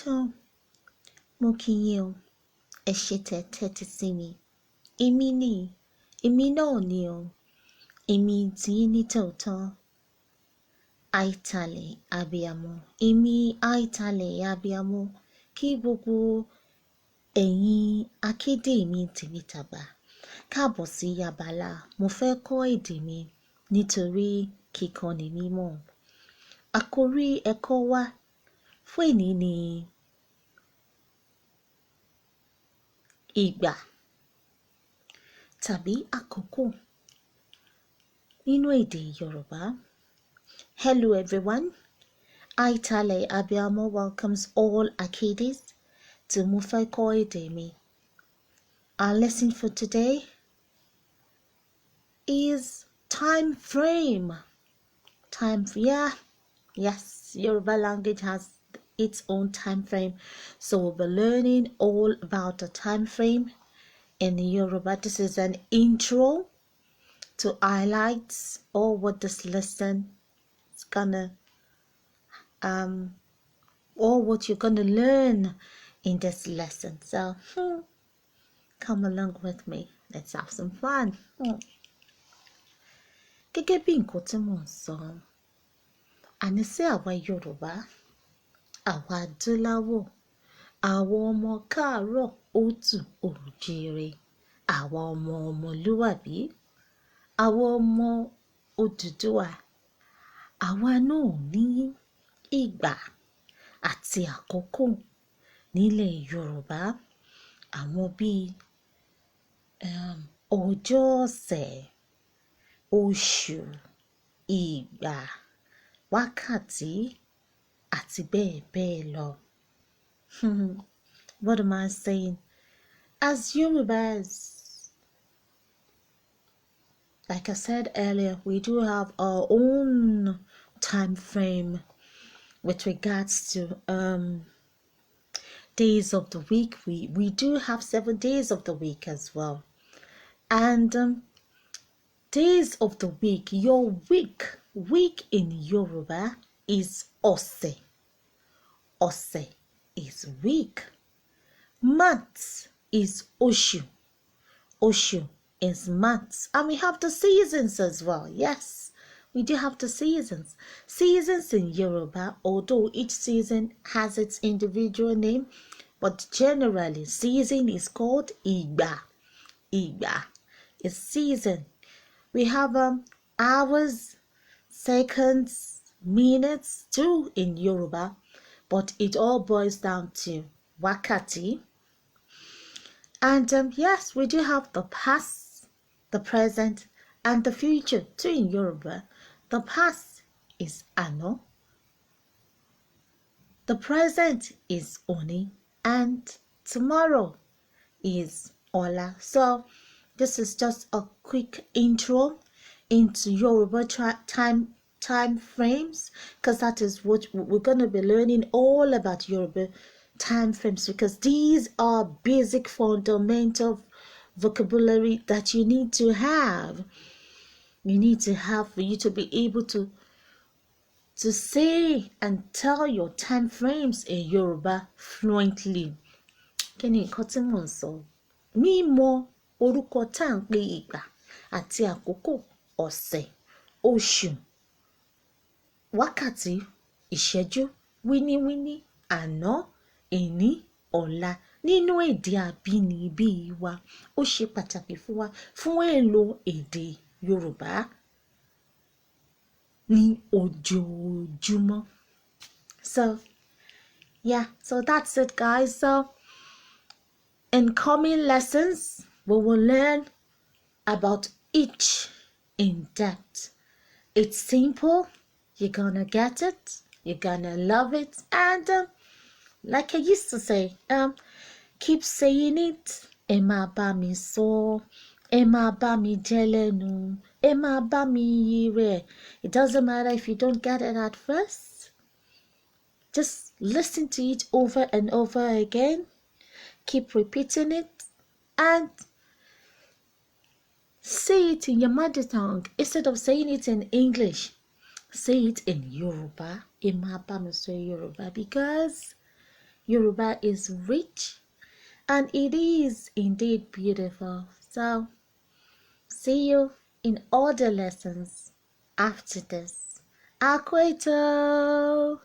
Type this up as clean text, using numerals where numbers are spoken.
So, mo kí yín o, ẹ ṣé tẹ́ tẹ́tí sí mi. Èmi náà ni o, èmi tí yín ní tòótọ́. Àìtàlẹ̀ abiyamọ, èmi àìtàlẹ̀ abiyamọ, kí gbogbo ẹ̀yin akéde mi tèmi tàgbà. Káàbọ̀ sí abala Mofeko Ede Mi nítorí kíkọ́ ni mímọ̀. Àkórí ẹ̀kọ́ wa fún èní ni Igba tàbí Akoko nínú èdè Yoruba. Hello everyone. Aitale Abiamo welcomes all Akedes to Mofeko Ede Mi. Our lesson for today is time frame. Yes, Yoruba language has its own time frame. So we'll be learning all about the time frame in Yoruba. This is an intro to highlights all what this lesson is gonna or what you're gonna learn in this lesson. So come along with me. Let's have some fun. Gẹ́gẹ́ bí nǹkan tí mò ń sọ, àní sí àwa Yorùbá, àwa adúláwọ̀, àwọn ọmọ káàárọ̀ òtù òjíire, àwa ọmọ ọmọlúwàbí, àwa ọmọ Odùduwà, àwa náà ní ìgbà àti àkókò nílẹ̀ Yorùbá. Àwọn bíi ọjọ́ ọ̀sẹ̀, oṣù, ìgbà, wákàtí àti bẹ́ẹ̀ bẹ́ẹ̀ lọ. What am I saying? As Yorubas, like I said earlier, we do have our own time frame with regards to days of the week. We do have 7 days of the week as well. And days of the week, your week in Yoruba is Ose. Ose is week. Month is Oshu. Oshu is months. And we have the seasons as well. Yes, we do have the seasons. Seasons in Yoruba, although each season has its individual name, but generally season is called Igba. Igba is season. We have hours, seconds, minutes too in Yoruba, but it all boils down to wakati. And yes, we do have the past, the present, and the future too in Yoruba. The past is ano, the present is oni, and tomorrow is ola. So this is just a quick intro into Yoruba time frames, because that is what we're going to be learning all about Yoruba time frames, because these are basic fundamental vocabulary that you need to have. You need to have for you to be able to say and tell your time frames in Yoruba fluently. Kí ni nǹkan tí mò ń sọ? Mímọ̀ orúkọ tá ń pè ìgbà àti àkókò, ọ̀sẹ̀, oṣù, wákàtí, ìṣẹ́jú, wíníwíní, àná, èní, ọ̀la nínú èdè àbínibí wa. Ó ṣe pàtàkì fún wa fún èlò èdè Yorùbá ní ojoojúmọ́. So that's it, guys. So in coming lessons, we will learn about each in depth. It's simple. You're gonna get it. You're gonna love it. And like I used to say, keep saying it. Ẹ máa bá mi sọ, ẹ máa bá mi jẹ́ lẹ́nu, ẹ máa bá mi yí rẹ̀. It doesn't matter if you don't get it at first. Just listen to it over and over again. Keep repeating it and say it in your mother tongue instead of saying it in English. Say it in Yoruba. Ẹ máa bá mi sọ Yoruba, because Yoruba is rich and it is indeed beautiful. So, see you in other lessons after this. Akweto!